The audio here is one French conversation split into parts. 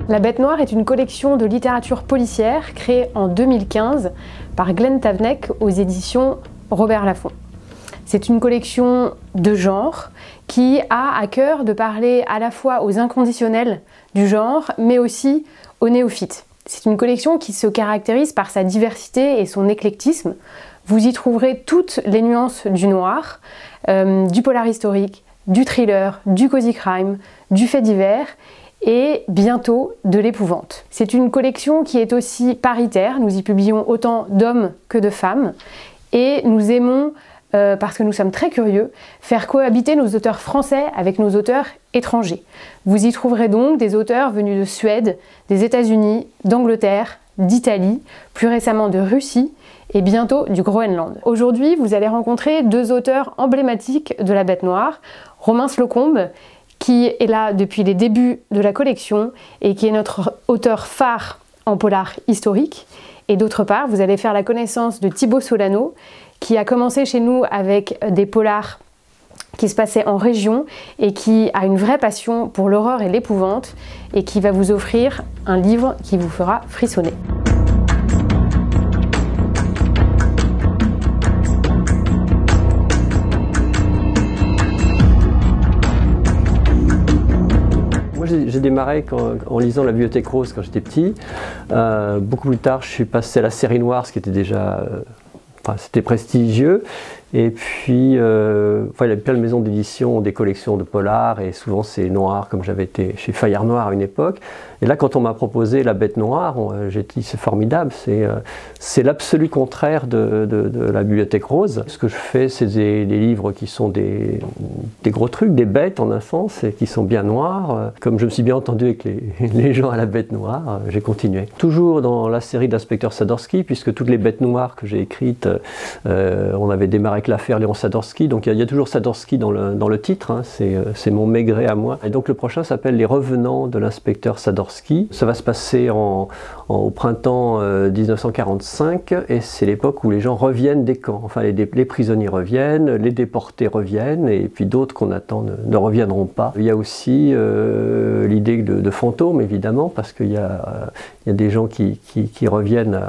La Bête Noire est une collection de littérature policière créée en 2015 par Glenn Tavnec aux éditions Robert Laffont. C'est une collection de genre qui a à cœur de parler à la fois aux inconditionnels du genre, mais aussi aux néophytes. C'est une collection qui se caractérise par sa diversité et son éclectisme. Vous y trouverez toutes les nuances du noir, du polar historique, du thriller, du cozy crime, du fait divers et bientôt de l'épouvante. C'est une collection qui est aussi paritaire, nous y publions autant d'hommes que de femmes et nous aimons, parce que nous sommes très curieux, faire cohabiter nos auteurs français avec nos auteurs étrangers. Vous y trouverez donc des auteurs venus de Suède, des États-Unis, d'Angleterre, d'Italie, plus récemment de Russie et bientôt du Groenland. Aujourd'hui, vous allez rencontrer deux auteurs emblématiques de la Bête Noire, Romain Slocombe, qui est là depuis les débuts de la collection et qui est notre auteur phare en polar historique. Et d'autre part, vous allez faire la connaissance de Thibaut Solano, qui a commencé chez nous avec des polars qui se passaient en région et qui a une vraie passion pour l'horreur et l'épouvante et qui va vous offrir un livre qui vous fera frissonner. J'ai démarré en lisant La Bibliothèque Rose quand j'étais petit. Beaucoup plus tard, je suis passé à la série noire, ce qui était déjà c'était prestigieux. Et puis, il y a plein de maisons d'édition, des collections de polars, et souvent c'est noir, comme j'avais été chez Fayard Noir à une époque. Et là, quand on m'a proposé La Bête Noire, j'ai dit c'est formidable, c'est l'absolu contraire de La Bibliothèque Rose. Ce que je fais, c'est des livres qui sont des gros trucs, des bêtes en un sens, et qui sont bien noirs. Comme je me suis bien entendu avec les gens à La Bête Noire, j'ai continué. Toujours dans la série d'Inspecteur Sadorski, puisque toutes les bêtes noires que j'ai écrites, on avait démarré avec l'affaire Léon Sadorski, donc il y a toujours Sadorski dans le titre, hein, c'est mon maigret à moi. Et donc le prochain s'appelle Les Revenants de l'inspecteur Sadorski. Ça va se passer au printemps 1945, et c'est l'époque où les gens reviennent des camps. Enfin, les prisonniers reviennent, les déportés reviennent, et puis d'autres qu'on attend ne reviendront pas. Il y a aussi l'idée de fantômes, évidemment, parce qu'il y a des gens qui reviennent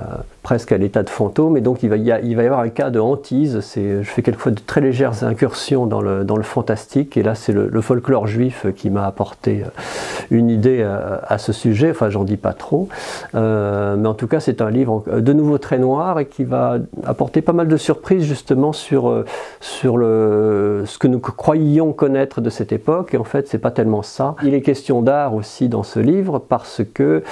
presque à l'état de fantôme, et donc il va y avoir un cas de hantise. Je fais quelquefois de très légères incursions dans le fantastique, et là c'est le folklore juif qui m'a apporté une idée à ce sujet. Enfin, j'en dis pas trop, mais en tout cas c'est un livre de nouveau très noir et qui va apporter pas mal de surprises justement sur ce que nous croyions connaître de cette époque, et en fait c'est pas tellement ça. Il est question d'art aussi dans ce livre, parce que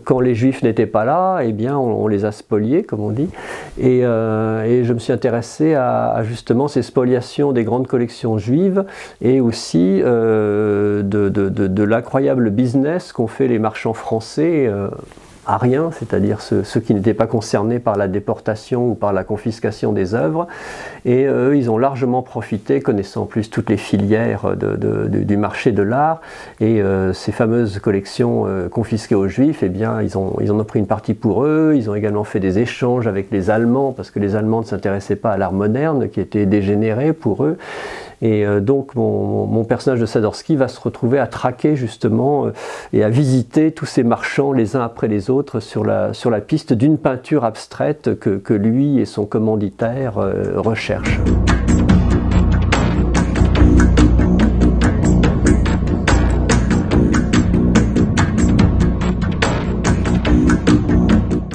quand les juifs n'étaient pas là, eh bien on les a spoliés, comme on dit, et je me suis intéressé à justement ces spoliations des grandes collections juives, et aussi de l'incroyable business qu'ont fait les marchands français à rien, c'est-à-dire ceux qui n'étaient pas concernés par la déportation ou par la confiscation des œuvres. Et eux, ils ont largement profité, connaissant en plus toutes les filières du marché de l'art, et ces fameuses collections confisquées aux Juifs, eh bien, ils en ont pris une partie pour eux. Ils ont également fait des échanges avec les Allemands, parce que les Allemands ne s'intéressaient pas à l'art moderne, qui était dégénéré pour eux. Et donc mon personnage de Sadorski va se retrouver à traquer justement et à visiter tous ces marchands les uns après les autres sur la piste d'une peinture abstraite que lui et son commanditaire recherchent.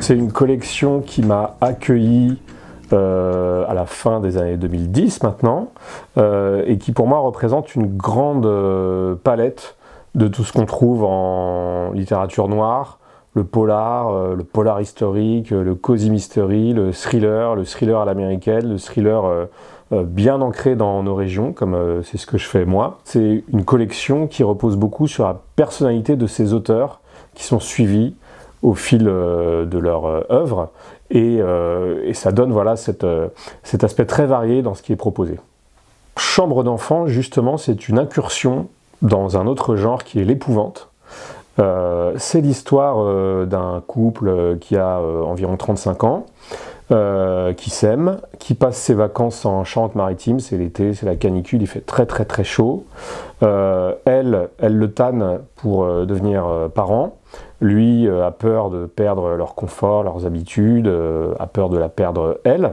C'est une collection qui m'a accueilli à la fin des années 2010 maintenant, et qui pour moi représente une grande palette de tout ce qu'on trouve en littérature noire, le polar historique, le cozy mystery, le thriller à l'américaine, le thriller bien ancré dans nos régions, comme c'est ce que je fais moi. C'est une collection qui repose beaucoup sur la personnalité de ces auteurs qui sont suivis au fil de leur œuvre, et ça donne voilà, cet aspect très varié dans ce qui est proposé. Chambre d'enfant, justement, c'est une incursion dans un autre genre qui est l'épouvante. C'est l'histoire d'un couple qui a environ 35 ans, qui s'aime, qui passe ses vacances en Charente-Maritime, c'est l'été, c'est la canicule, il fait très très très chaud. Elle le tanne pour devenir parent. Lui a peur de perdre leur confort, leurs habitudes, a peur de la perdre elle.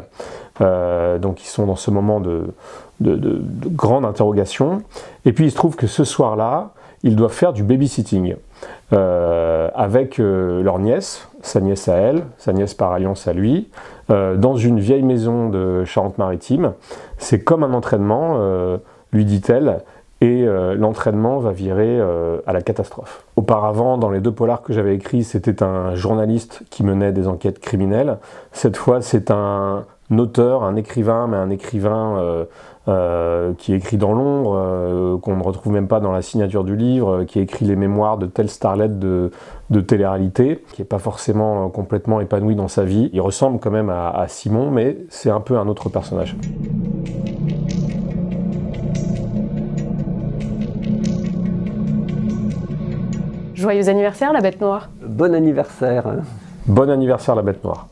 Donc ils sont dans ce moment de grande interrogation. Et puis il se trouve que ce soir-là, ils doivent faire du babysitting avec leur nièce, sa nièce à elle, sa nièce par alliance à lui, dans une vieille maison de Charente-Maritime. C'est comme un entraînement, lui dit-elle, et l'entraînement va virer à la catastrophe. Auparavant, dans les 2 polars que j'avais écrits, c'était un journaliste qui menait des enquêtes criminelles. Cette fois, c'est un auteur, un écrivain, mais un écrivain qui écrit dans l'ombre, qu'on ne retrouve même pas dans la signature du livre, qui écrit les mémoires de telle starlette de télé-réalité, qui n'est pas forcément complètement épanoui dans sa vie. Il ressemble quand même à Simon, mais c'est un peu un autre personnage. Joyeux anniversaire, la Bête Noire. Bon anniversaire. Bon anniversaire, la Bête Noire.